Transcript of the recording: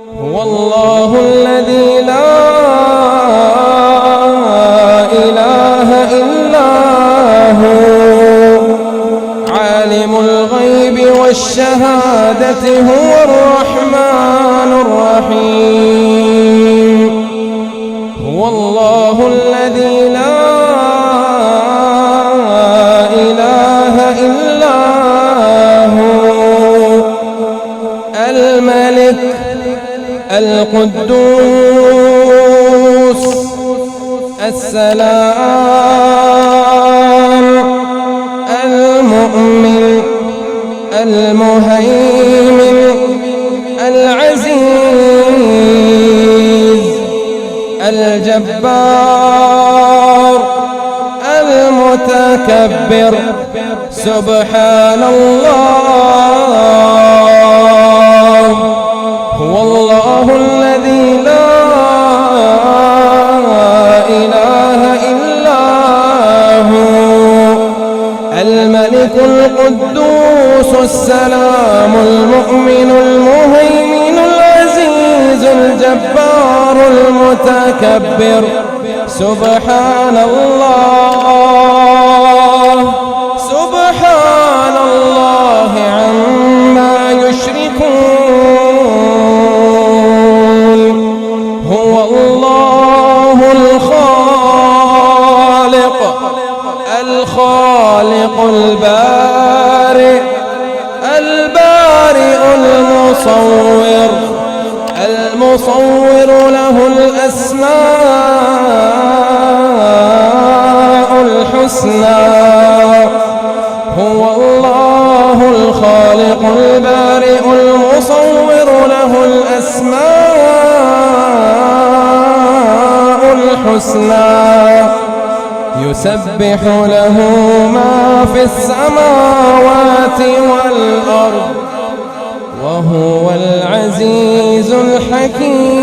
هو الله الذي لا إله إلا هو عالم الغيب والشهادة هو الرحمن الرحيم. هو الله الذي لا إله إلا هو الملك القدوس السلام المؤمن المهيمن العزيز الجبار المتكبر. سبحان الله. هو الله الذي لا إله إلا هو الملك القدوس السلام المؤمن المهيمن العزيز الجبار المتكبر. سبحان الله. سبحان الله عما يشركون. هو الله الخالق البارئ المصور له الأسماء الحسنى. هو الله الخالق البارئ المصور له الأسماء الحسنى. يسبح له ما في السماوات والأرض وهو العزيز الحكيم.